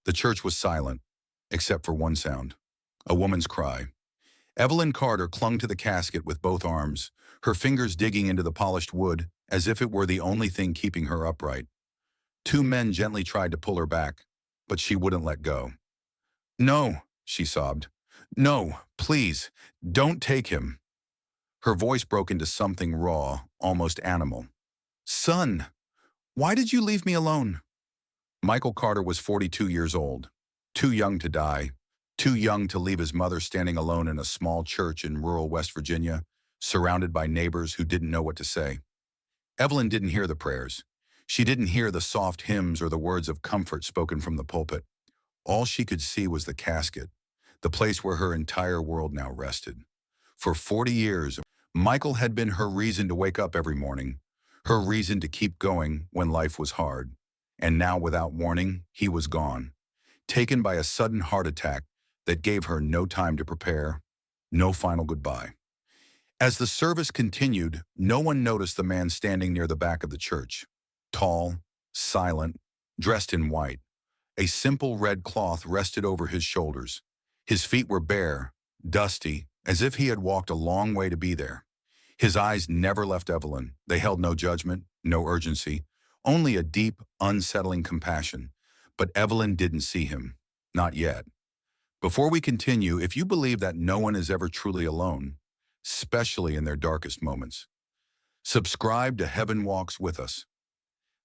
The church was silent, except for one sound, a woman's cry. Evelyn Carter clung to the casket with both arms, her fingers digging into the polished wood as if it were the only thing keeping her upright. Two men gently tried to pull her back, but she wouldn't let go. "No," she sobbed. "No, please, don't take him." Her voice broke into something raw, almost animal. "Son, why did you leave me alone?" Michael Carter was 42 years old, too young to die, too young to leave his mother standing alone in a small church in rural West Virginia, surrounded by neighbors who didn't know what to say. Evelyn didn't hear the prayers. She didn't hear the soft hymns or the words of comfort spoken from the pulpit. All she could see was the casket, the place where her entire world now rested. For 40 years, Michael had been her reason to wake up every morning, her reason to keep going when life was hard. And now, without warning, he was gone, taken by a sudden heart attack that gave her no time to prepare, no final goodbye. As the service continued, no one noticed the man standing near the back of the church. Tall, silent, dressed in white. A simple red cloth rested over his shoulders. His feet were bare, dusty, as if he had walked a long way to be there. His eyes never left Evelyn. They held no judgment, no urgency, only a deep, unsettling compassion. But Evelyn didn't see him. Not yet. Before we continue, if you believe that no one is ever truly alone, especially in their darkest moments, subscribe to Heaven Walks With Us.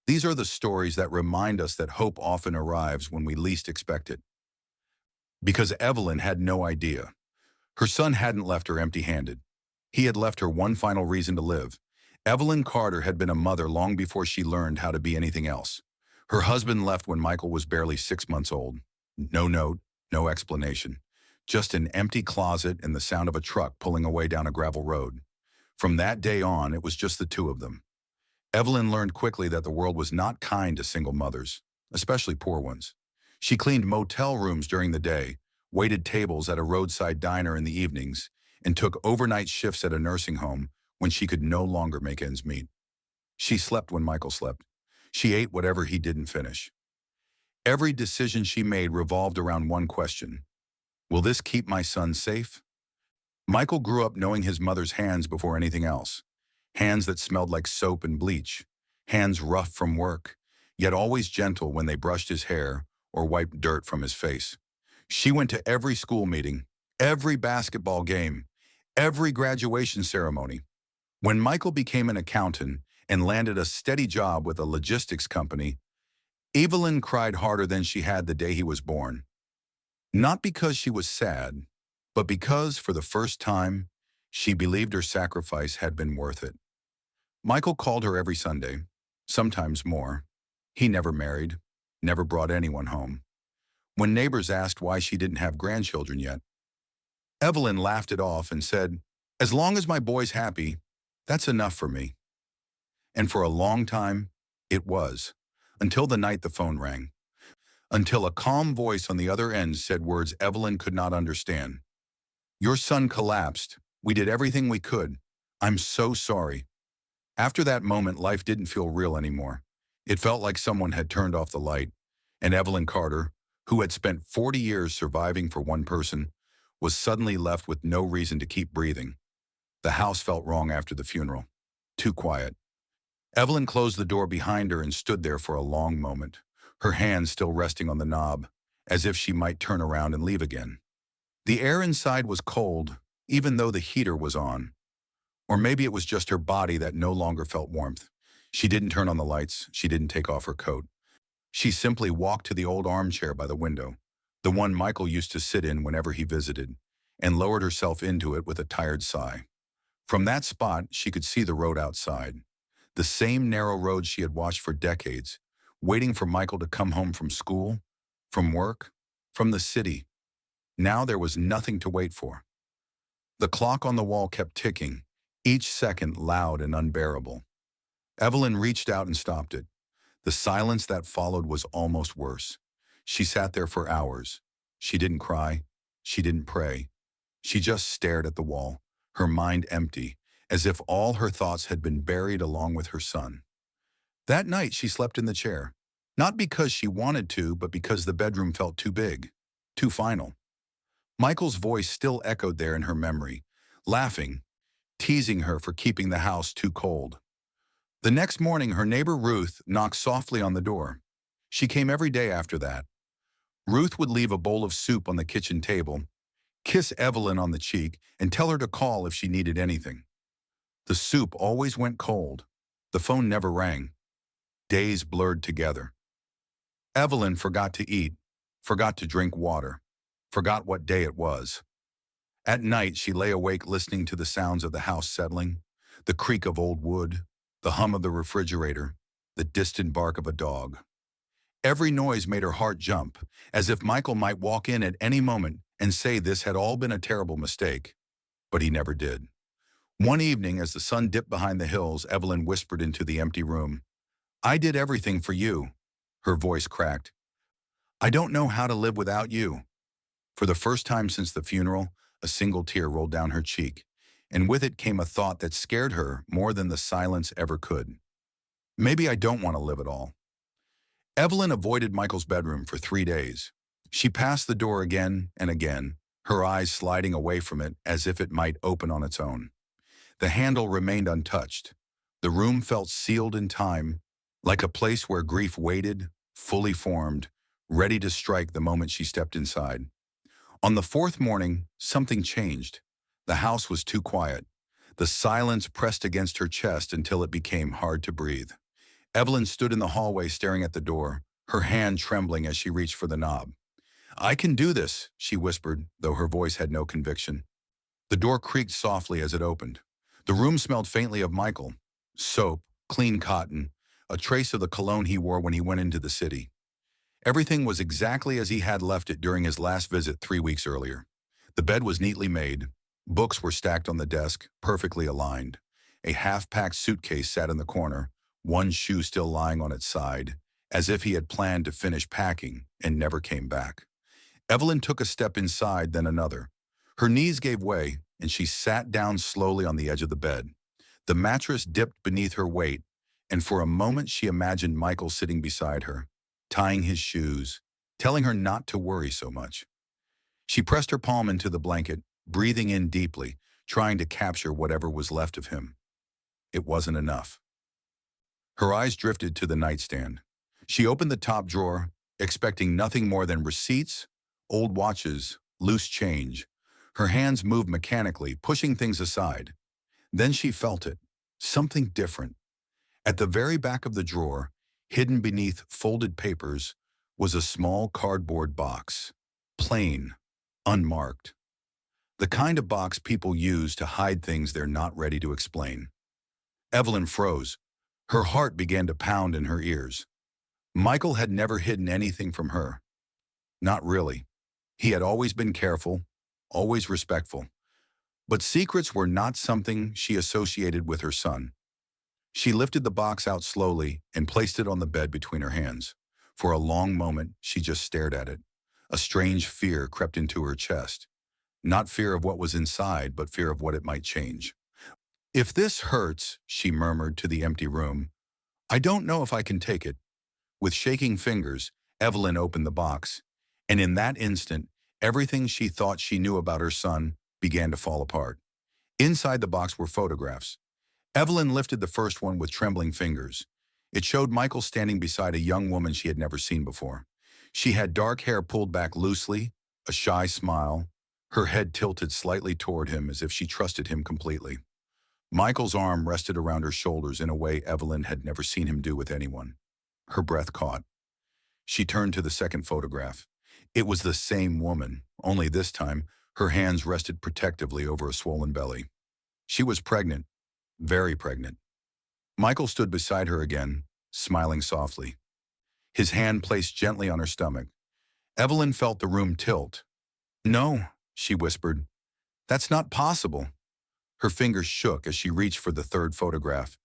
These are the stories that remind us that hope often arrives when we least expect it. Because Evelyn had no idea. Her son hadn't left her empty-handed. He had left her one final reason to live. Evelyn Carter had been a mother long before she learned how to be anything else. Her husband left when Michael was barely 6 months old. No note, no explanation. Just an empty closet and the sound of a truck pulling away down a gravel road. From that day on, it was just the two of them. Evelyn learned quickly that the world was not kind to single mothers, especially poor ones. She cleaned motel rooms during the day, waited tables at a roadside diner in the evenings, and took overnight shifts at a nursing home when she could no longer make ends meet. She slept when Michael slept. She ate whatever he didn't finish. Every decision she made revolved around one question: will this keep my son safe? Michael grew up knowing his mother's hands before anything else. Hands that smelled like soap and bleach. Hands rough from work, yet always gentle when they brushed his hair or wiped dirt from his face. She went to every school meeting, every basketball game, every graduation ceremony. When Michael became an accountant and landed a steady job with a logistics company, Evelyn cried harder than she had the day he was born. Not because she was sad, but because, for the first time, she believed her sacrifice had been worth it. Michael called her every Sunday, sometimes more. He never married, never brought anyone home. When neighbors asked why she didn't have grandchildren yet, Evelyn laughed it off and said, "As long as my boy's happy, that's enough for me." And for a long time, it was, until the night the phone rang. Until a calm voice on the other end said words Evelyn could not understand. "Your son collapsed. We did everything we could. I'm so sorry." After that moment, life didn't feel real anymore. It felt like someone had turned off the light, and Evelyn Carter, who had spent 40 years surviving for one person, was suddenly left with no reason to keep breathing. The house felt wrong after the funeral. Too quiet. Evelyn closed the door behind her and stood there for a long moment, her hands still resting on the knob, as if she might turn around and leave again. The air inside was cold, even though the heater was on. Or maybe it was just her body that no longer felt warmth. She didn't turn on the lights. She didn't take off her coat. She simply walked to the old armchair by the window, the one Michael used to sit in whenever he visited, and lowered herself into it with a tired sigh. From that spot, she could see the road outside, the same narrow road she had watched for decades, waiting for Michael to come home from school, from work, from the city. Now there was nothing to wait for. The clock on the wall kept ticking, each second loud and unbearable. Evelyn reached out and stopped it. The silence that followed was almost worse. She sat there for hours. She didn't cry. She didn't pray. She just stared at the wall, her mind empty, as if all her thoughts had been buried along with her son. That night, she slept in the chair. Not because she wanted to, but because the bedroom felt too big, too final. Michael's voice still echoed there in her memory, laughing, teasing her for keeping the house too cold. The next morning, her neighbor Ruth knocked softly on the door. She came every day after that. Ruth would leave a bowl of soup on the kitchen table, kiss Evelyn on the cheek, and tell her to call if she needed anything. The soup always went cold. The phone never rang. Days blurred together. Evelyn forgot to eat, forgot to drink water, forgot what day it was. At night, she lay awake listening to the sounds of the house settling, the creak of old wood, the hum of the refrigerator, the distant bark of a dog. Every noise made her heart jump, as if Michael might walk in at any moment and say this had all been a terrible mistake. But he never did. One evening, as the sun dipped behind the hills, Evelyn whispered into the empty room, "I did everything for you." Her voice cracked. "I don't know how to live without you." For the first time since the funeral, a single tear rolled down her cheek, and with it came a thought that scared her more than the silence ever could. Maybe I don't want to live at all. Evelyn avoided Michael's bedroom for 3 days. She passed the door again and again, her eyes sliding away from it as if it might open on its own. The handle remained untouched. The room felt sealed in time, like a place where grief waited, fully formed, ready to strike the moment she stepped inside. On the fourth morning, something changed. The house was too quiet. The silence pressed against her chest until it became hard to breathe. Evelyn stood in the hallway staring at the door, her hand trembling as she reached for the knob. "I can do this," she whispered, though her voice had no conviction. The door creaked softly as it opened. The room smelled faintly of Michael. Soap, clean cotton, a trace of the cologne he wore when he went into the city. Everything was exactly as he had left it during his last visit 3 weeks earlier. The bed was neatly made. Books were stacked on the desk, perfectly aligned. A half-packed suitcase sat in the corner, one shoe still lying on its side, as if he had planned to finish packing and never came back. Evelyn took a step inside, then another. Her knees gave way, and she sat down slowly on the edge of the bed. The mattress dipped beneath her weight, and for a moment she imagined Michael sitting beside her, tying his shoes, telling her not to worry so much. She pressed her palm into the blanket, breathing in deeply, trying to capture whatever was left of him. It wasn't enough. Her eyes drifted to the nightstand. She opened the top drawer, expecting nothing more than receipts, old watches, loose change. Her hands moved mechanically, pushing things aside. Then she felt it, something different. At the very back of the drawer, hidden beneath folded papers, was a small cardboard box. Plain, unmarked. The kind of box people use to hide things they're not ready to explain. Evelyn froze. Her heart began to pound in her ears. Michael had never hidden anything from her. Not really. He had always been careful, always respectful. But secrets were not something she associated with her son. She lifted the box out slowly and placed it on the bed between her hands. For a long moment, she just stared at it. A strange fear crept into her chest. Not fear of what was inside, but fear of what it might change. "If this hurts," she murmured to the empty room, "I don't know if I can take it." With shaking fingers, Evelyn opened the box, and in that instant, everything she thought she knew about her son began to fall apart. Inside the box were photographs. Evelyn lifted the first one with trembling fingers. It showed Michael standing beside a young woman she had never seen before. She had dark hair pulled back loosely, a shy smile, her head tilted slightly toward him as if she trusted him completely. Michael's arm rested around her shoulders in a way Evelyn had never seen him do with anyone. Her breath caught. She turned to the second photograph. It was the same woman, only this time, her hands rested protectively over a swollen belly. She was pregnant, very pregnant. Michael stood beside her again, smiling softly. His hand placed gently on her stomach. Evelyn felt the room tilt. "No," she whispered. "That's not possible." Her fingers shook as she reached for the third photograph,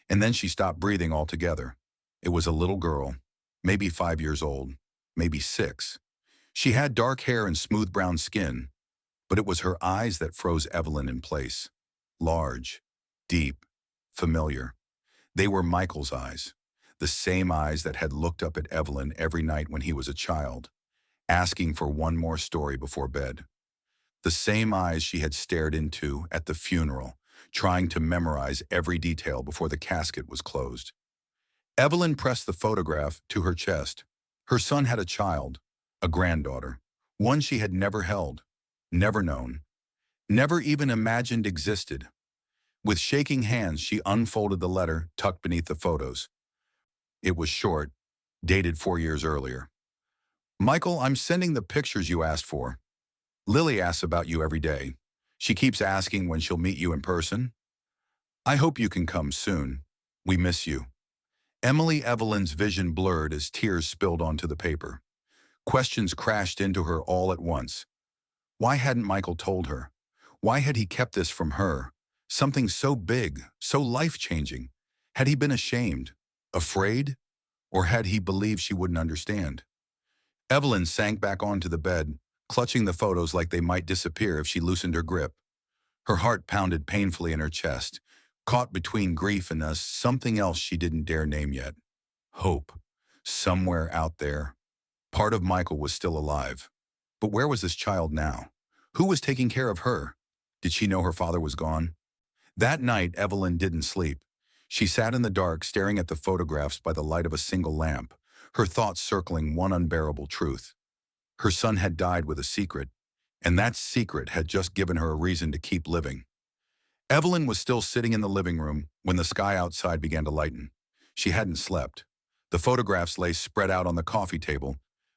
and then she stopped breathing altogether. It was a little girl, maybe 5 years old, maybe 6. She had dark hair and smooth brown skin, but it was her eyes that froze Evelyn in place. Large, deep, familiar. They were Michael's eyes. the same eyes that had looked up at Evelyn every night when he was a child, asking for one more story before bed. The same eyes she had stared into at the funeral, trying to memorize every detail before the casket was closed. Evelyn pressed the photograph to her chest. Her son had a child, a granddaughter, one she had never held, never known, never even imagined existed. With shaking hands, she unfolded the letter tucked beneath the photos. It was short, dated 4 years earlier. Michael, I'm sending the pictures you asked for. Lily asks about you every day. She keeps asking when she'll meet you in person. I hope you can come soon. We miss you. Emily Evelyn's vision blurred as tears spilled onto the paper. Questions crashed into her all at once. Why hadn't Michael told her? Why had he kept this from her? Something so big, so life-changing. Had he been ashamed, afraid, or had he believed she wouldn't understand? Evelyn sank back onto the bed, clutching the photos like they might disappear if she loosened her grip. Her heart pounded painfully in her chest, caught between grief and something else she didn't dare name yet. Hope. Somewhere out there. Part of Michael was still alive. But where was this child now? Who was taking care of her? Did she know her father was gone? That night, Evelyn didn't sleep. She sat in the dark, staring at the photographs by the light of a single lamp, her thoughts circling one unbearable truth. Her son had died with a secret, and that secret had just given her a reason to keep living. Evelyn was still sitting in the living room when the sky outside began to lighten. She hadn't slept. The photographs lay spread out on the coffee table,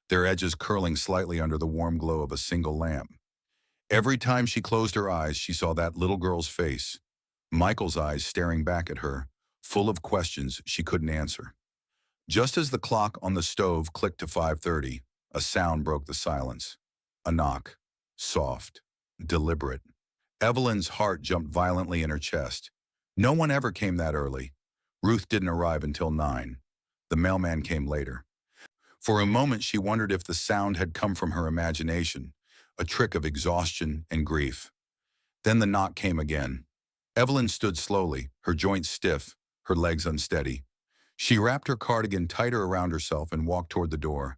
their edges curling slightly under the warm glow of a single lamp. Every time she closed her eyes, she saw that little girl's face, Michael's eyes staring back at her, full of questions she couldn't answer. Just as the clock on the stove clicked to 5:30, a sound broke the silence. A knock. Soft. Deliberate. Evelyn's heart jumped violently in her chest. No one ever came that early. Ruth didn't arrive until 9. The mailman came later. For a moment she wondered if the sound had come from her imagination, a trick of exhaustion and grief. Then the knock came again. Evelyn stood slowly, her joints stiff, her legs unsteady. She wrapped her cardigan tighter around herself and walked toward the door,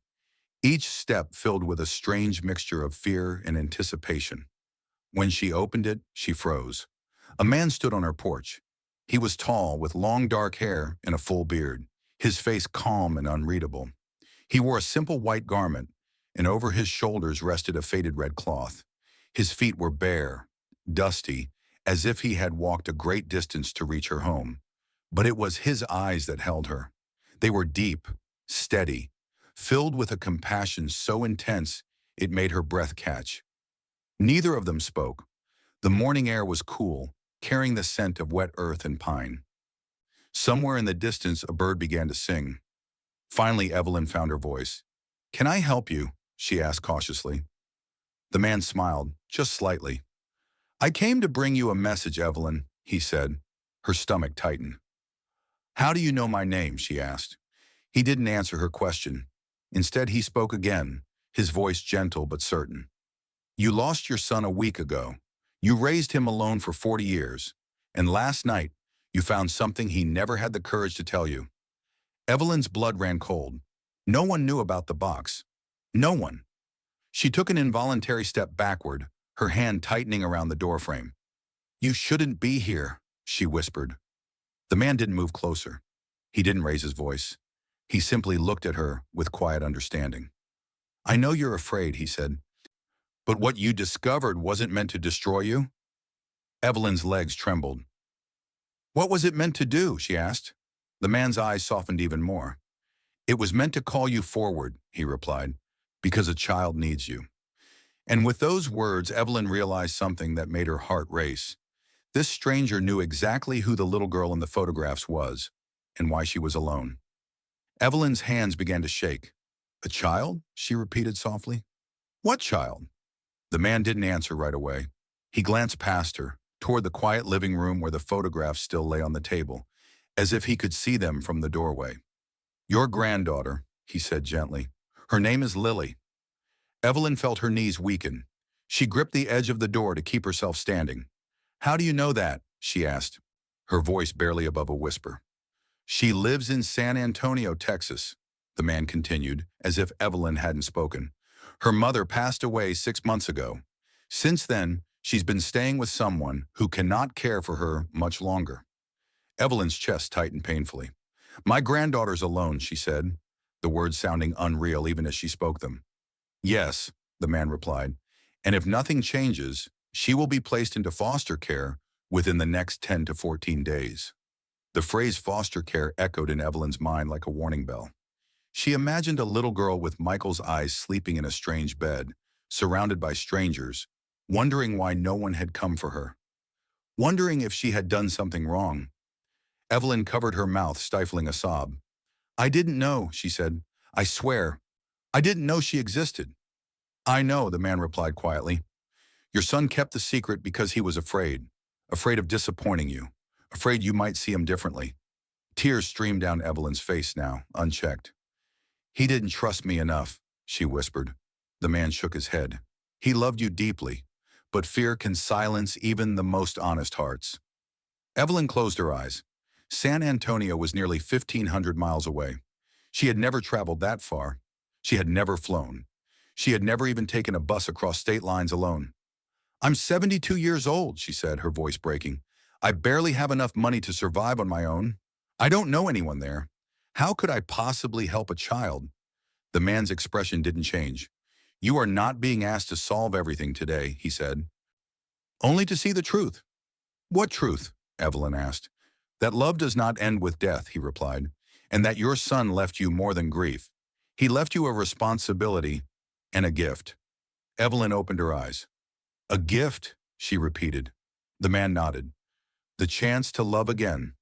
each step filled with a strange mixture of fear and anticipation. When she opened it, she froze. A man stood on her porch. He was tall, with long dark hair and a full beard, his face calm and unreadable. He wore a simple white garment, and over his shoulders rested a faded red cloth. His feet were bare, dusty, as if he had walked a great distance to reach her home. But it was his eyes that held her. They were deep, steady, filled with a compassion so intense it made her breath catch. Neither of them spoke. The morning air was cool, carrying the scent of wet earth and pine. Somewhere in the distance, a bird began to sing. Finally, Evelyn found her voice. "Can I help you?" she asked cautiously. The man smiled, just slightly. "I came to bring you a message, Evelyn," he said. Her stomach tightened. "How do you know my name?" she asked. He didn't answer her question. Instead, he spoke again, his voice gentle but certain. "You lost your son a week ago. You raised him alone for 40 years. And last night, you found something he never had the courage to tell you." Evelyn's blood ran cold. No one knew about the box. No one. She took an involuntary step backward, her hand tightening around the doorframe. "You shouldn't be here," she whispered. The man didn't move closer. He didn't raise his voice. He simply looked at her with quiet understanding. "I know you're afraid," he said. "But what you discovered wasn't meant to destroy you?" Evelyn's legs trembled. "What was it meant to do?" she asked. The man's eyes softened even more. "It was meant to call you forward," he replied, "because a child needs you." And with those words, Evelyn realized something that made her heart race. This stranger knew exactly who the little girl in the photographs was, and why she was alone. Evelyn's hands began to shake. "A child?" she repeated softly. "What child?" The man didn't answer right away. He glanced past her, toward the quiet living room where the photographs still lay on the table, as if he could see them from the doorway. "Your granddaughter," he said gently. "Her name is Lily." Evelyn felt her knees weaken. She gripped the edge of the door to keep herself standing. "How do you know that?" she asked, her voice barely above a whisper. She lives in San Antonio, Texas, the man continued, as if Evelyn hadn't spoken. Her mother passed away 6 months ago. Since then, she's been staying with someone who cannot care for her much longer. Evelyn's chest tightened painfully. My granddaughter's alone, she said, the words sounding unreal even as she spoke them. Yes, the man replied, and if nothing changes, she will be placed into foster care within the next 10 to 14 days. The phrase foster care echoed in Evelyn's mind like a warning bell. She imagined a little girl with Michael's eyes sleeping in a strange bed, surrounded by strangers, wondering why no one had come for her, wondering if she had done something wrong. Evelyn covered her mouth, stifling a sob. I didn't know, she said. I swear, I didn't know she existed. I know, the man replied quietly. Your son kept the secret because he was afraid of disappointing you, afraid you might see him differently. Tears streamed down Evelyn's face now, unchecked. He didn't trust me enough, she whispered. The man shook his head. He loved you deeply, but fear can silence even the most honest hearts. Evelyn closed her eyes. San Antonio was nearly 1,500 miles away. She had never traveled that far. She had never flown. She had never even taken a bus across state lines alone. I'm 72 years old, she said, her voice breaking. I barely have enough money to survive on my own. I don't know anyone there. How could I possibly help a child? The man's expression didn't change. You are not being asked to solve everything today, he said. Only to see the truth. What truth? Evelyn asked. That love does not end with death, he replied, and that your son left you more than grief. He left you a responsibility and a gift. Evelyn opened her eyes. A gift, she repeated. The man nodded. The chance to love again.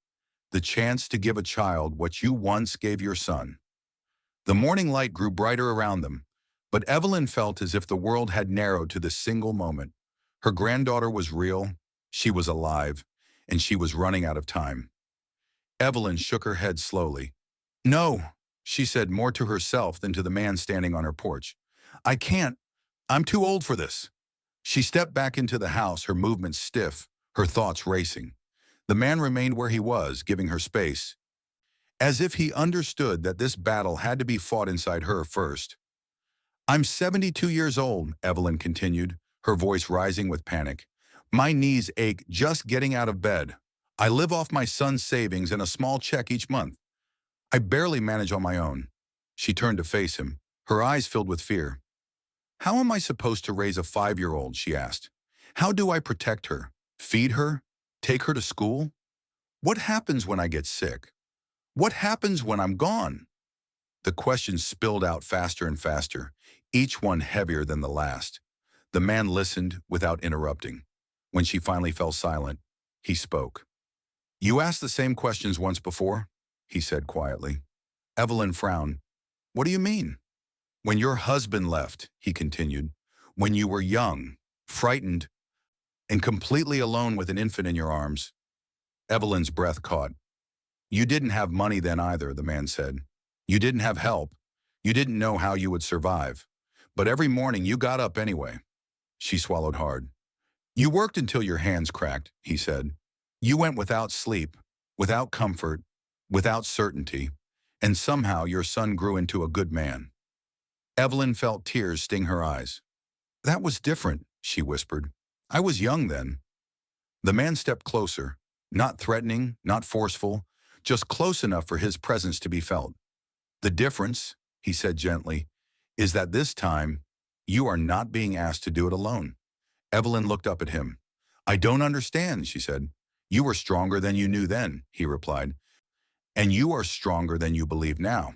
The chance to give a child what you once gave your son. The morning light grew brighter around them, but Evelyn felt as if the world had narrowed to this single moment. Her granddaughter was real, she was alive, and she was running out of time. Evelyn shook her head slowly. No, she said more to herself than to the man standing on her porch. I can't. I'm too old for this. She stepped back into the house, her movements stiff, her thoughts racing. The man remained where he was, giving her space, as if he understood that this battle had to be fought inside her first. I'm 72 years old, Evelyn continued, her voice rising with panic. My knees ache just getting out of bed. I live off my son's savings and a small check each month. I barely manage on my own. She turned to face him, her eyes filled with fear. How am I supposed to raise a 5-year-old, she asked. How do I protect her, feed her, take her to school? What happens when I get sick? What happens when I'm gone? The questions spilled out faster and faster, each one heavier than the last. The man listened without interrupting. When she finally fell silent, he spoke. You asked the same questions once before, he said quietly. Evelyn frowned. What do you mean? When your husband left, he continued, when you were young, frightened, and completely alone with an infant in your arms. Evelyn's breath caught. You didn't have money then either, the man said. You didn't have help. You didn't know how you would survive. But every morning you got up anyway. She swallowed hard. You worked until your hands cracked, he said. You went without sleep, without comfort, without certainty, and somehow your son grew into a good man. Evelyn felt tears sting her eyes. That was different, she whispered. I was young then. The man stepped closer, not threatening, not forceful, just close enough for his presence to be felt. The difference, he said gently, is that this time, you are not being asked to do it alone. Evelyn looked up at him. I don't understand, she said. You were stronger than you knew then, he replied. And you are stronger than you believe now.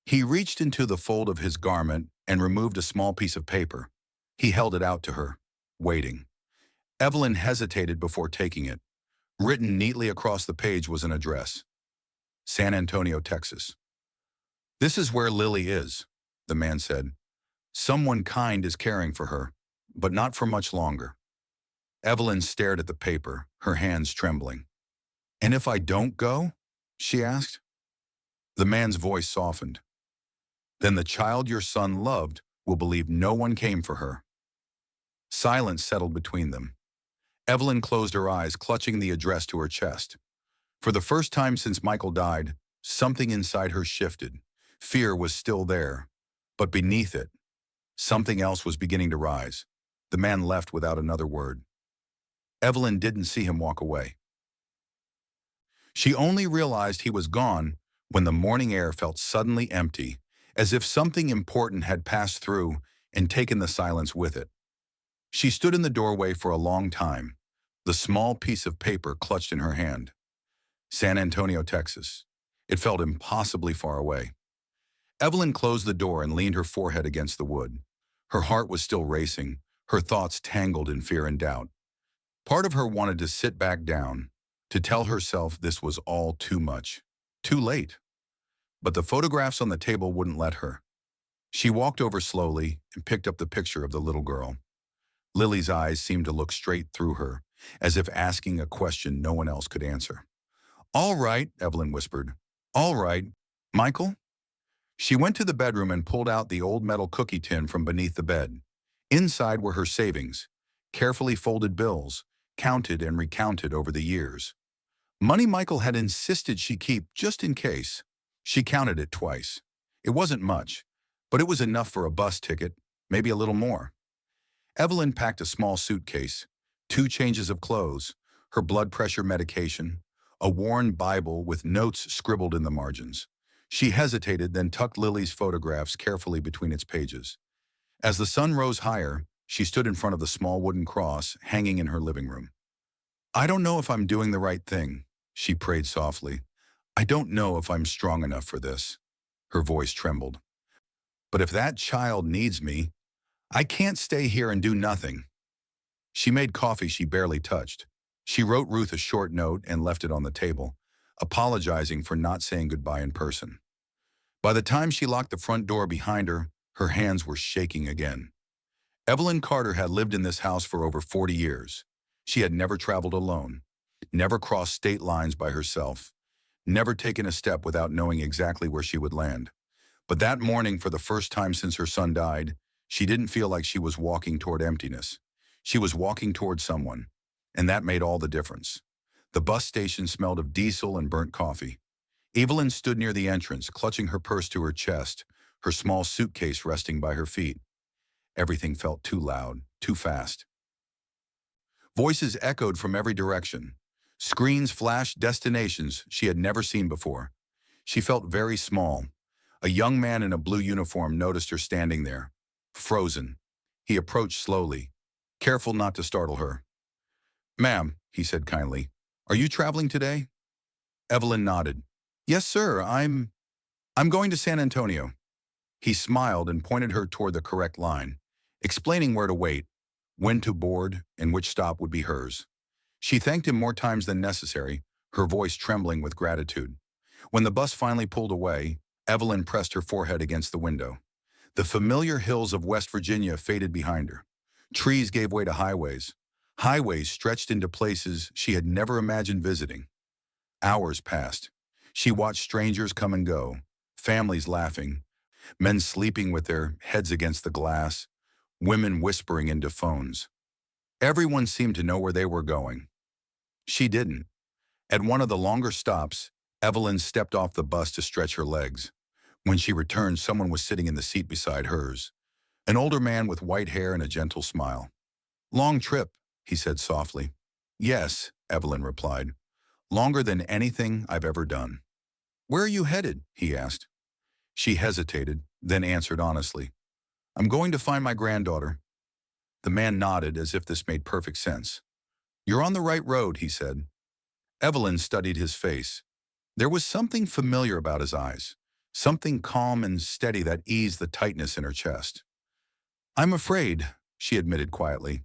He reached into the fold of his garment and removed a small piece of paper. He held it out to her, waiting. Evelyn hesitated before taking it. Written neatly across the page was an address. San Antonio, Texas. This is where Lily is, the man said. Someone kind is caring for her, but not for much longer. Evelyn stared at the paper, her hands trembling. And if I don't go? She asked. The man's voice softened. Then the child your son loved will believe no one came for her. Silence settled between them. Evelyn closed her eyes, clutching the address to her chest. For the first time since Michael died, something inside her shifted. Fear was still there, but beneath it, something else was beginning to rise. The man left without another word. Evelyn didn't see him walk away. She only realized he was gone when the morning air felt suddenly empty, as if something important had passed through and taken the silence with it. She stood in the doorway for a long time, the small piece of paper clutched in her hand. San Antonio, Texas. It felt impossibly far away. Evelyn closed the door and leaned her forehead against the wood. Her heart was still racing, her thoughts tangled in fear and doubt. Part of her wanted to sit back down, to tell herself this was all too much, too late. But the photographs on the table wouldn't let her. She walked over slowly and picked up the picture of the little girl. Lily's eyes seemed to look straight through her, as if asking a question no one else could answer. "All right," Evelyn whispered. "All right. Michael?" She went to the bedroom and pulled out the old metal cookie tin from beneath the bed. Inside were her savings, carefully folded bills, counted and recounted over the years. Money Michael had insisted she keep just in case. She counted it twice. It wasn't much, but it was enough for a bus ticket, maybe a little more. Evelyn packed a small suitcase, 2 changes of clothes, her blood pressure medication, a worn Bible with notes scribbled in the margins. She hesitated, then tucked Lily's photographs carefully between its pages. As the sun rose higher, she stood in front of the small wooden cross hanging in her living room. "I don't know if I'm doing the right thing," she prayed softly. "I don't know if I'm strong enough for this." Her voice trembled. "But if that child needs me, I can't stay here and do nothing." She made coffee she barely touched. She wrote Ruth a short note and left it on the table, apologizing for not saying goodbye in person. By the time she locked the front door behind her, her hands were shaking again. Evelyn Carter had lived in this house for over 40 years. She had never traveled alone, never crossed state lines by herself, never taken a step without knowing exactly where she would land. But that morning, for the first time since her son died, she didn't feel like she was walking toward emptiness. She was walking toward someone, and that made all the difference. The bus station smelled of diesel and burnt coffee. Evelyn stood near the entrance, clutching her purse to her chest, her small suitcase resting by her feet. Everything felt too loud, too fast. Voices echoed from every direction. Screens flashed destinations she had never seen before. She felt very small. A young man in a blue uniform noticed her standing there, frozen. He approached slowly, careful not to startle her. "Ma'am," he said kindly, "are you traveling today?" Evelyn nodded. "Yes, sir, I'm going to San Antonio." He smiled and pointed her toward the correct line, explaining where to wait, when to board, and which stop would be hers. She thanked him more times than necessary, her voice trembling with gratitude. When the bus finally pulled away, Evelyn pressed her forehead against the window. The familiar hills of West Virginia faded behind her. Trees gave way to highways. Highways stretched into places she had never imagined visiting. Hours passed. She watched strangers come and go, families laughing, men sleeping with their heads against the glass, women whispering into phones. Everyone seemed to know where they were going. She didn't. At one of the longer stops, Evelyn stepped off the bus to stretch her legs. When she returned, someone was sitting in the seat beside hers, an older man with white hair and a gentle smile. "Long trip," he said softly. "Yes," Evelyn replied. "Longer than anything I've ever done." "Where are you headed?" he asked. She hesitated, then answered honestly. "I'm going to find my granddaughter." The man nodded as if this made perfect sense. "You're on the right road," he said. Evelyn studied his face. There was something familiar about his eyes, something calm and steady that eased the tightness in her chest. "I'm afraid," she admitted quietly.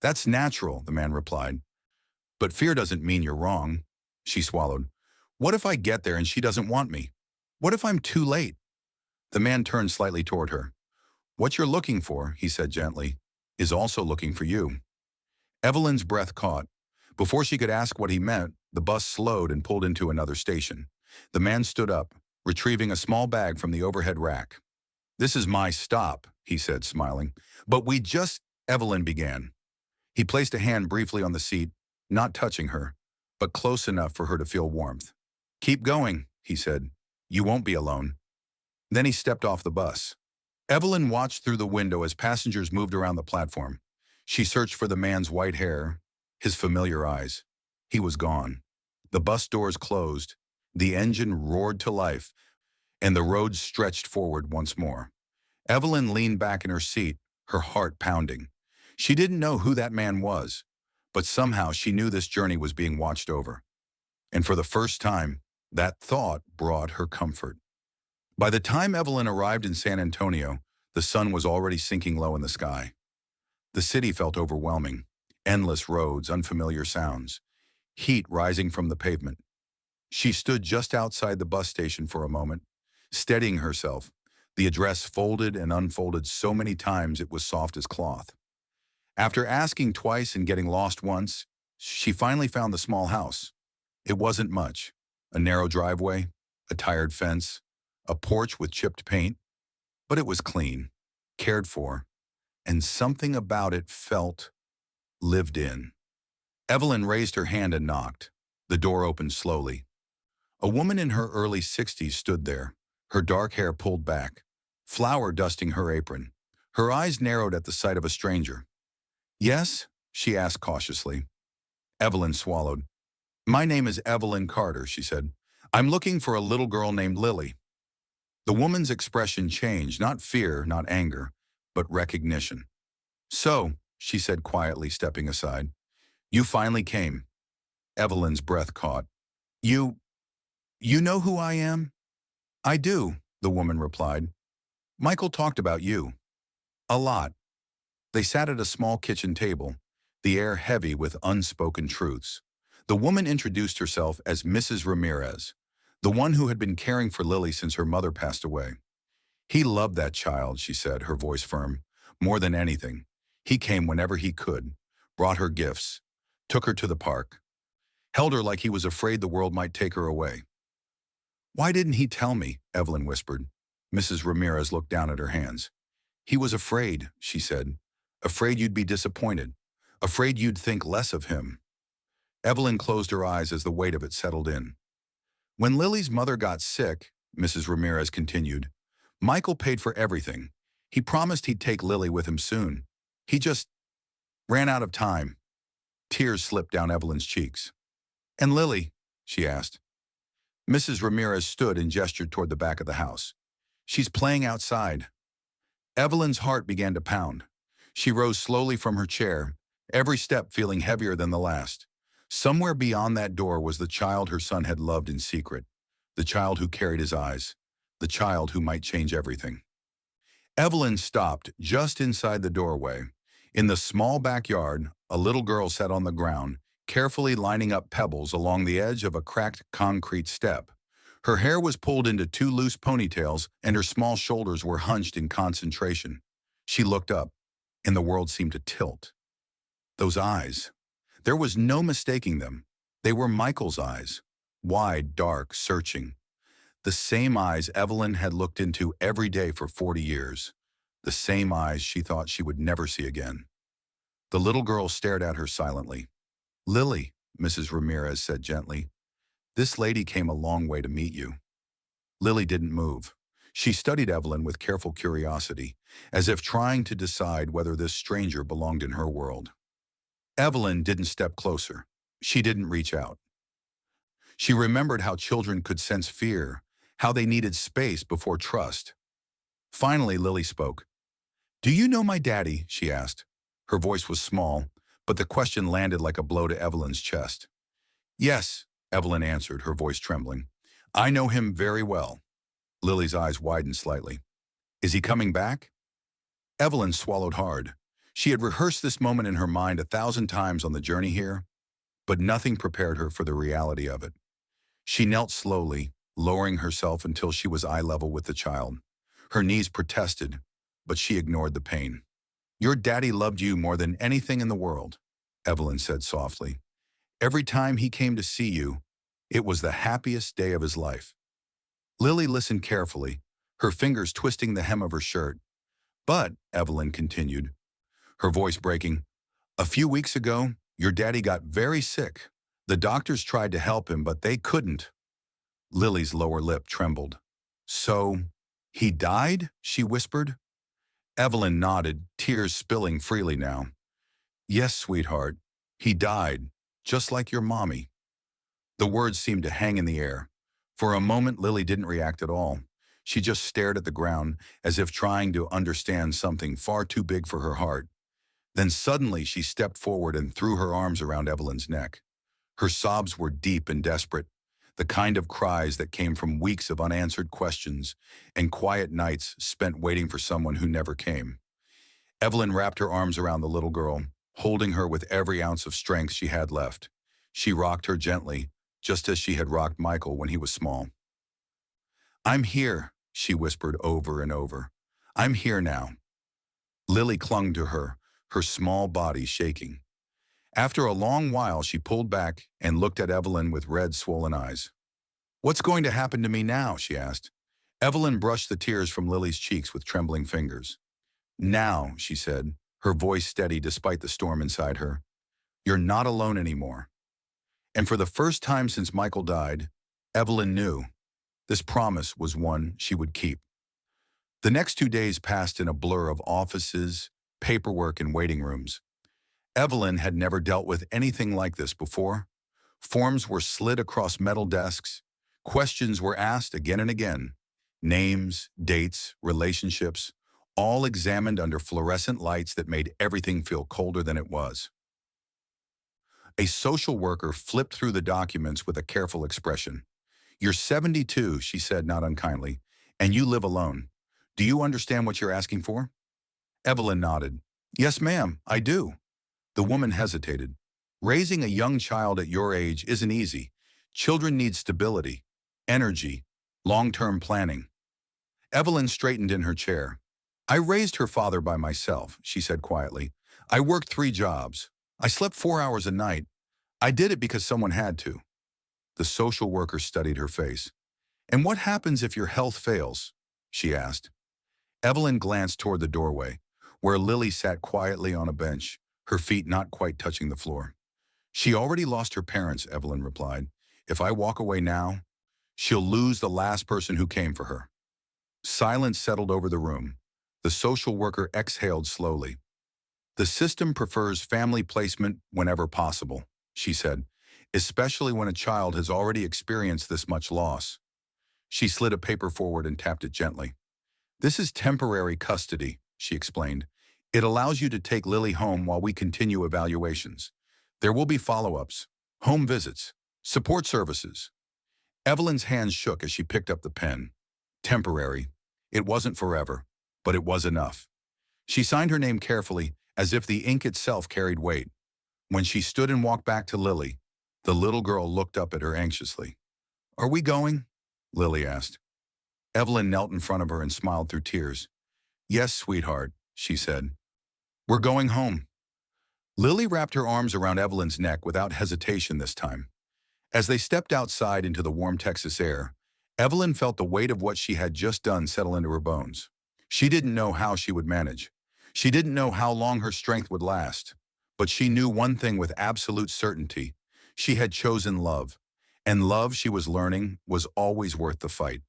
"That's natural," the man replied. "But fear doesn't mean you're wrong." She swallowed. "What if I get there and she doesn't want me? What if I'm too late?" The man turned slightly toward her. "What you're looking for," he said gently, "is also looking for you." Evelyn's breath caught. Before she could ask what he meant, the bus slowed and pulled into another station. The man stood up, retrieving a small bag from the overhead rack. "This is my stop," he said, smiling. "But we just—" Evelyn began. He placed a hand briefly on the seat, not touching her. but close enough for her to feel warmth. "Keep going," he said. "You won't be alone." Then he stepped off the bus. Evelyn watched through the window as passengers moved around the platform. She searched for the man's white hair, his familiar eyes. He was gone. The bus doors closed, the engine roared to life, and the road stretched forward once more. Evelyn leaned back in her seat, her heart pounding. She didn't know who that man was, but somehow she knew this journey was being watched over. And for the first time, that thought brought her comfort. By the time Evelyn arrived in San Antonio, the sun was already sinking low in the sky. The city felt overwhelming. Endless roads, unfamiliar sounds, heat rising from the pavement. She stood just outside the bus station for a moment, steadying herself, the address folded and unfolded so many times it was soft as cloth. After asking twice and getting lost once, she finally found the small house. It wasn't much. A narrow driveway, a tired fence, a porch with chipped paint, but it was clean, cared for, and something about it felt lived in. Evelyn raised her hand and knocked. The door opened slowly. A woman in her early 60s stood there, her dark hair pulled back, flour dusting her apron. Her eyes narrowed at the sight of a stranger. "Yes?" she asked cautiously. Evelyn swallowed. "My name is Evelyn Carter," she said. "I'm looking for a little girl named Lily." The woman's expression changed, not fear, not anger, but recognition. "So," she said quietly, stepping aside, "you finally came." Evelyn's breath caught. You know who I am?" "I do," the woman replied. "Michael talked about you. A lot." They sat at a small kitchen table, the air heavy with unspoken truths. The woman introduced herself as Mrs. Ramirez, the one who had been caring for Lily since her mother passed away. "He loved that child," she said, her voice firm. "More than anything. He came whenever he could, brought her gifts, took her to the park, held her like he was afraid the world might take her away." "Why didn't he tell me?" Evelyn whispered. Mrs. Ramirez looked down at her hands. "He was afraid," she said. "Afraid you'd be disappointed. Afraid you'd think less of him." Evelyn closed her eyes as the weight of it settled in. "When Lily's mother got sick," Mrs. Ramirez continued, "Michael paid for everything. He promised he'd take Lily with him soon. He just ran out of time." Tears slipped down Evelyn's cheeks. "And Lily?" she asked. Mrs. Ramirez stood and gestured toward the back of the house. "She's playing outside." Evelyn's heart began to pound. She rose slowly from her chair, every step feeling heavier than the last. Somewhere beyond that door was the child her son had loved in secret, the child who carried his eyes, the child who might change everything. Evelyn stopped just inside the doorway. In the small backyard, a little girl sat on the ground, carefully lining up pebbles along the edge of a cracked concrete step. Her hair was pulled into two loose ponytails, and her small shoulders were hunched in concentration. She looked up, and the world seemed to tilt. Those eyes. There was no mistaking them. They were Michael's eyes, wide, dark, searching. The same eyes Evelyn had looked into every day for 40 years. The same eyes she thought she would never see again. The little girl stared at her silently. "Lily," Mrs. Ramirez said gently, "this lady came a long way to meet you." Lily didn't move. She studied Evelyn with careful curiosity, as if trying to decide whether this stranger belonged in her world. Evelyn didn't step closer. She didn't reach out. She remembered how children could sense fear, how they needed space before trust. Finally, Lily spoke. "Do you know my daddy?" she asked. Her voice was small, but the question landed like a blow to Evelyn's chest. "Yes," Evelyn answered, her voice trembling. "I know him very well." Lily's eyes widened slightly. "Is he coming back?" Evelyn swallowed hard. She had rehearsed this moment in her mind 1,000 times on the journey here, but nothing prepared her for the reality of it. She knelt slowly, lowering herself until she was eye level with the child. Her knees protested, but she ignored the pain. "Your daddy loved you more than anything in the world," Evelyn said softly. "Every time he came to see you, it was the happiest day of his life." Lily listened carefully, her fingers twisting the hem of her shirt. "But," Evelyn continued, her voice breaking, "a few weeks ago, your daddy got very sick, The doctors tried to help him, but they couldn't. Lily's lower lip trembled. So, he died? She whispered. Evelyn nodded, tears spilling freely now. Yes, sweetheart. He died, just like your mommy. The words seemed to hang in the air. For a moment, Lily didn't react at all. She just stared at the ground, as if trying to understand something far too big for her heart. Then suddenly she stepped forward and threw her arms around Evelyn's neck. Her sobs were deep and desperate, the kind of cries that came from weeks of unanswered questions and quiet nights spent waiting for someone who never came. Evelyn wrapped her arms around the little girl, holding her with every ounce of strength she had left. She rocked her gently, just as she had rocked Michael when he was small. I'm here, she whispered over and over. I'm here now. Lily clung to her small body shaking. After a long while, she pulled back and looked at Evelyn with red, swollen eyes. What's going to happen to me now? She asked. Evelyn brushed the tears from Lily's cheeks with trembling fingers. Now, she said, her voice steady despite the storm inside her, you're not alone anymore. And for the first time since Michael died, Evelyn knew this promise was one she would keep. The next 2 days passed in a blur of offices, paperwork, and waiting rooms. Evelyn had never dealt with anything like this before. Forms were slid across metal desks. Questions were asked again and again. Names, dates, relationships, all examined under fluorescent lights that made everything feel colder than it was. A social worker flipped through the documents with a careful expression. You're 72, she said not unkindly, and you live alone. Do you understand what you're asking for? Evelyn nodded. Yes, ma'am, I do. The woman hesitated. Raising a young child at your age isn't easy. Children need stability, energy, long-term planning. Evelyn straightened in her chair. I raised her father by myself, she said quietly. I worked 3 jobs. I slept 4 hours a night. I did it because someone had to. The social worker studied her face. And what happens if your health fails? She asked. Evelyn glanced toward the doorway, where Lily sat quietly on a bench, her feet not quite touching the floor. She already lost her parents, Evelyn replied. If I walk away now, she'll lose the last person who came for her. Silence settled over the room. The social worker exhaled slowly. The system prefers family placement whenever possible, she said, especially when a child has already experienced this much loss. She slid a paper forward and tapped it gently. This is temporary custody, she explained. It allows you to take Lily home while we continue evaluations. There will be follow-ups, home visits, support services. Evelyn's hands shook as she picked up the pen. Temporary. It wasn't forever, but it was enough. She signed her name carefully, as if the ink itself carried weight. When she stood and walked back to Lily, the little girl looked up at her anxiously. Are we going? Lily asked. Evelyn knelt in front of her and smiled through tears. Yes, sweetheart, she said. We're going home. Lily wrapped her arms around Evelyn's neck without hesitation this time. As they stepped outside into the warm Texas air, Evelyn felt the weight of what she had just done settle into her bones. She didn't know how she would manage. She didn't know how long her strength would last. But she knew one thing with absolute certainty. She had chosen love. And love, she was learning, was always worth the fight.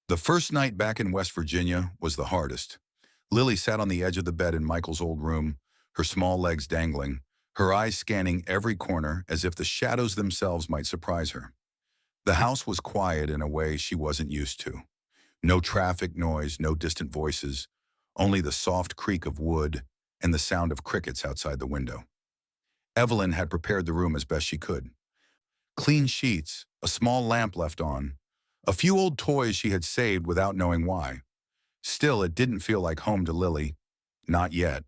The first night back in West Virginia was the hardest. Lily sat on the edge of the bed in Michael's old room, her small legs dangling, her eyes scanning every corner as if the shadows themselves might surprise her. The house was quiet in a way she wasn't used to. No traffic noise, no distant voices, only the soft creak of wood and the sound of crickets outside the window. Evelyn had prepared the room as best she could. Clean sheets, a small lamp left on, a few old toys she had saved without knowing why. Still, it didn't feel like home to Lily. Not yet.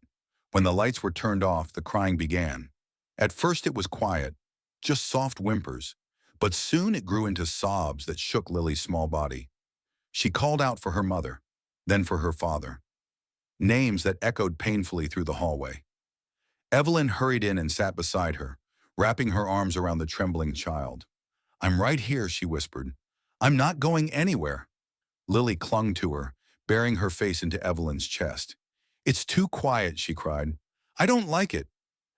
When the lights were turned off, the crying began. At first it was quiet, just soft whimpers, but soon it grew into sobs that shook Lily's small body. She called out for her mother, then for her father. Names that echoed painfully through the hallway. Evelyn hurried in and sat beside her, wrapping her arms around the trembling child. I'm right here, she whispered. I'm not going anywhere. Lily clung to her, burying her face into Evelyn's chest. It's too quiet, she cried. I don't like it.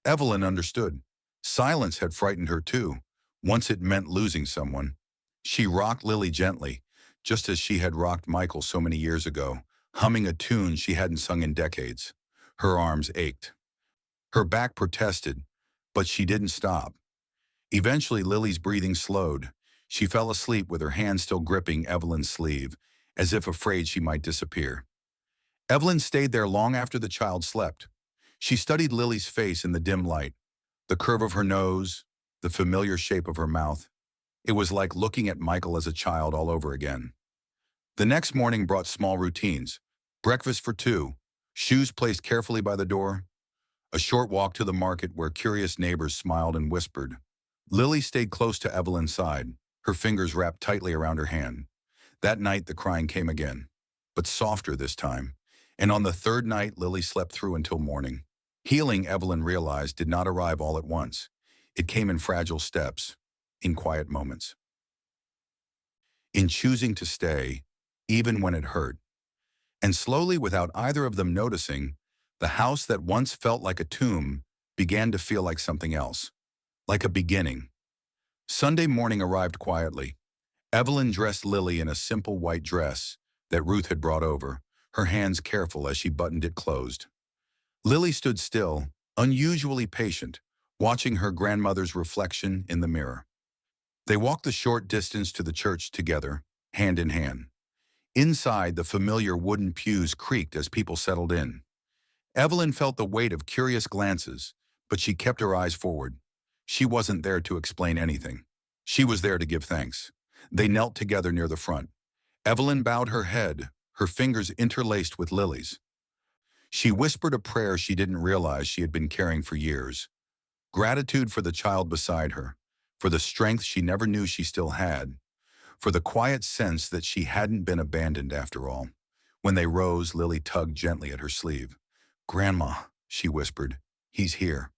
Evelyn understood. Silence had frightened her too, Once it meant losing someone. She rocked Lily gently, just as she had rocked Michael so many years ago, humming a tune she hadn't sung in decades. Her arms ached. Her back protested, but she didn't stop. Eventually, Lily's breathing slowed. She fell asleep with her hand still gripping Evelyn's sleeve, as if afraid she might disappear. Evelyn stayed there long after the child slept. She studied Lily's face in the dim light, the curve of her nose, the familiar shape of her mouth. It was like looking at Michael as a child all over again. The next morning brought small routines. Breakfast for two, shoes placed carefully by the door, a short walk to the market where curious neighbors smiled and whispered. Lily stayed close to Evelyn's side, her fingers wrapped tightly around her hand. That night the crying came again, but softer this time. And on the third night, Lily slept through until morning. Healing, Evelyn realized, did not arrive all at once. It came in fragile steps, in quiet moments. In choosing to stay, even when it hurt. And slowly, without either of them noticing, the house that once felt like a tomb began to feel like something else, like a beginning. Sunday morning arrived quietly. Evelyn dressed Lily in a simple white dress that Ruth had brought over, her hands careful as she buttoned it closed. Lily stood still, unusually patient, watching her grandmother's reflection in the mirror. They walked the short distance to the church together, hand in hand. Inside, the familiar wooden pews creaked as people settled in. Evelyn felt the weight of curious glances, but she kept her eyes forward. She wasn't there to explain anything. She was there to give thanks. They knelt together near the front. Evelyn bowed her head, her fingers interlaced with Lily's. She whispered a prayer she didn't realize she had been carrying for years. Gratitude for the child beside her, for the strength she never knew she still had, for the quiet sense that she hadn't been abandoned after all. When they rose, Lily tugged gently at her sleeve. "Grandma," she whispered, "he's here."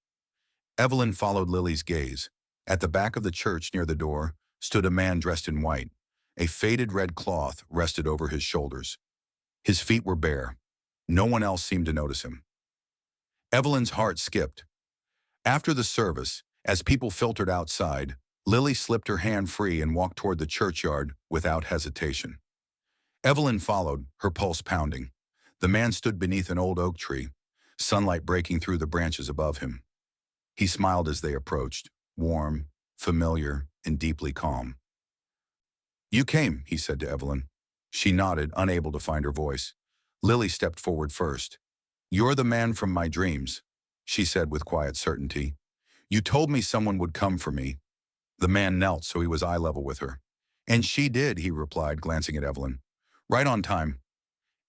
Evelyn followed Lily's gaze. At the back of the church near the door stood a man dressed in white. A faded red cloth rested over his shoulders. His feet were bare. No one else seemed to notice him. Evelyn's heart skipped. After the service, as people filtered outside, Lily slipped her hand free and walked toward the churchyard without hesitation. Evelyn followed, her pulse pounding. The man stood beneath an old oak tree, sunlight breaking through the branches above him. He smiled as they approached, warm, familiar, and deeply calm. "You came," he said to Evelyn. She nodded, unable to find her voice. Lily stepped forward first. "You're the man from my dreams," she said with quiet certainty. "You told me someone would come for me." The man knelt so he was eye level with her. "And she did," he replied, glancing at Evelyn. "Right on time."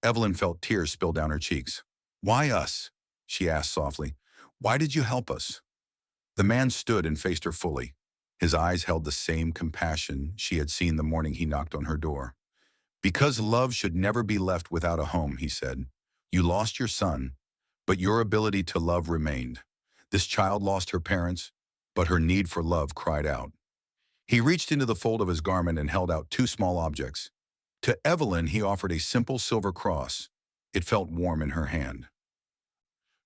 Evelyn felt tears spill down her cheeks. "Why us?" she asked softly. "Why did you help us?" The man stood and faced her fully. His eyes held the same compassion she had seen the morning he knocked on her door. "Because love should never be left without a home," he said. "You lost your son, but your ability to love remained. This child lost her parents, but her need for love cried out." He reached into the fold of his garment and held out two small objects. To Evelyn, he offered a simple silver cross. It felt warm in her hand.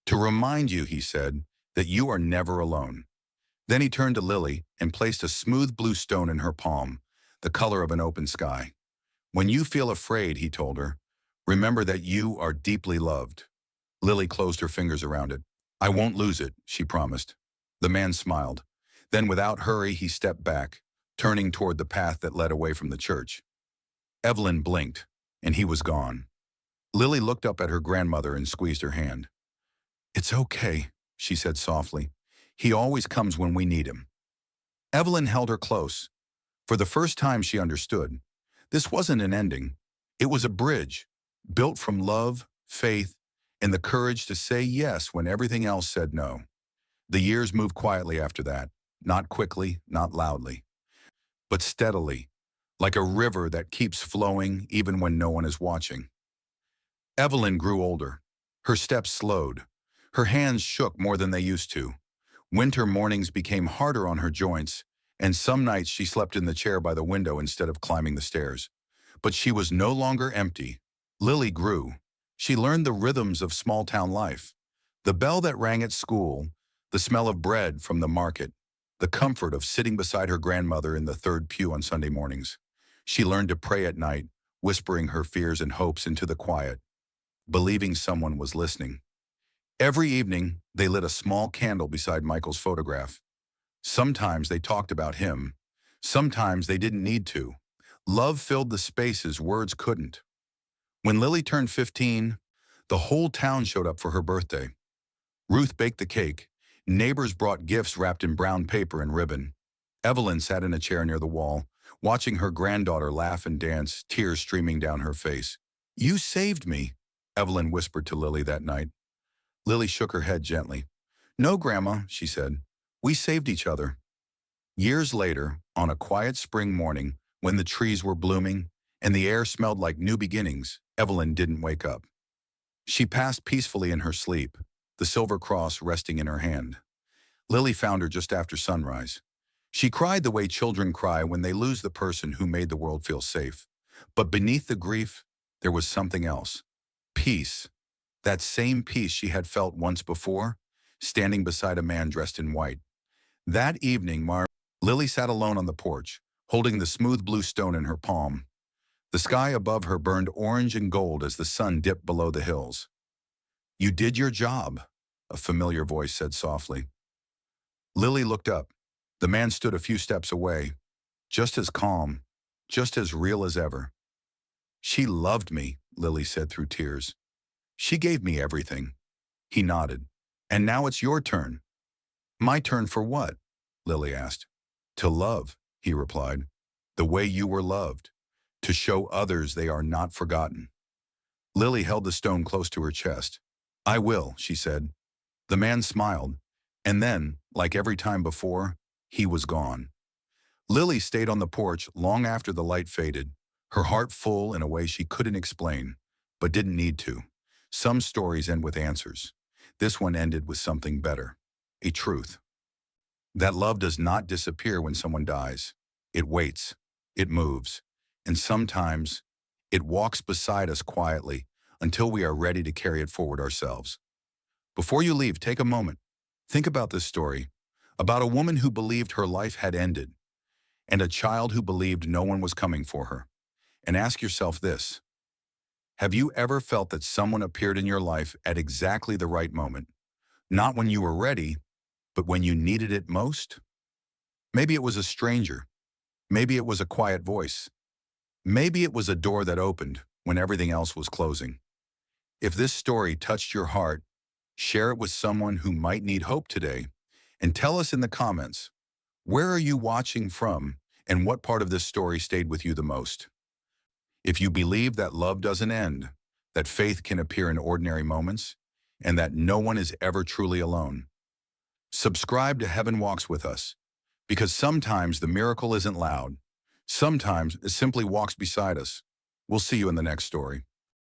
"To remind you," he said, "that you are never alone." Then he turned to Lily and placed a smooth blue stone in her palm, the color of an open sky. "When you feel afraid," he told her, "remember that you are deeply loved." Lily closed her fingers around it. "I won't lose it," she promised. The man smiled. Then without hurry, he stepped back, turning toward the path that led away from the church. Evelyn blinked, and he was gone. Lily looked up at her grandmother and squeezed her hand. "It's okay," she said softly. "He always comes when we need him." Evelyn held her close. For the first time she understood. This wasn't an ending. It was a bridge, built from love, faith, and the courage to say yes when everything else said no. The years moved quietly after that, not quickly, not loudly, but steadily, like a river that keeps flowing even when no one is watching. Evelyn grew older. Her steps slowed. Her hands shook more than they used to. Winter mornings became harder on her joints, and some nights she slept in the chair by the window instead of climbing the stairs. But she was no longer empty. Lily grew. She learned the rhythms of small-town life. The bell that rang at school, the smell of bread from the market, the comfort of sitting beside her grandmother in the third pew on Sunday mornings. She learned to pray at night, whispering her fears and hopes into the quiet, believing someone was listening. Every evening, they lit a small candle beside Michael's photograph. Sometimes they talked about him. Sometimes they didn't need to. Love filled the spaces words couldn't. When Lily turned 15, the whole town showed up for her birthday. Ruth baked the cake. Neighbors brought gifts wrapped in brown paper and ribbon. Evelyn sat in a chair near the wall, watching her granddaughter laugh and dance, tears streaming down her face. "You saved me," Evelyn whispered to Lily that night. Lily shook her head gently. "No, Grandma," she said. "We saved each other." Years later, on a quiet spring morning, when the trees were blooming and the air smelled like new beginnings, Evelyn didn't wake up. She passed peacefully in her sleep, the silver cross resting in her hand. Lily found her just after sunrise. She cried the way children cry when they lose the person who made the world feel safe. But beneath the grief, there was something else. Peace. That same peace she had felt once before, standing beside a man dressed in white. That evening, Lily sat alone on the porch, holding the smooth blue stone in her palm. The sky above her burned orange and gold as the sun dipped below the hills. "You did your job," a familiar voice said softly. Lily looked up. The man stood a few steps away, just as calm, just as real as ever. "She loved me," Lily said through tears. "She gave me everything." He nodded. "And now it's your turn." "My turn for what?" Lily asked. "To love," he replied, "the way you were loved, to show others they are not forgotten." Lily held the stone close to her chest. "I will," she said. The man smiled, and then, like every time before, he was gone. Lily stayed on the porch long after the light faded, her heart full in a way she couldn't explain, but didn't need to. Some stories end with answers. This one ended with something better, a truth. That love does not disappear when someone dies. It waits, it moves, and sometimes it walks beside us quietly until we are ready to carry it forward ourselves. Before you leave, take a moment. Think about this story, about a woman who believed her life had ended, and a child who believed no one was coming for her. And ask yourself this: have you ever felt that someone appeared in your life at exactly the right moment? Not when you were ready, but when you needed it most? Maybe it was a stranger. Maybe it was a quiet voice. Maybe it was a door that opened when everything else was closing. If this story touched your heart, share it with someone who might need hope today, and tell us in the comments, where are you watching from and what part of this story stayed with you the most? If you believe that love doesn't end, that faith can appear in ordinary moments, and that no one is ever truly alone, subscribe to Heaven Walks With Us, because sometimes the miracle isn't loud. Sometimes it simply walks beside us. We'll see you in the next story.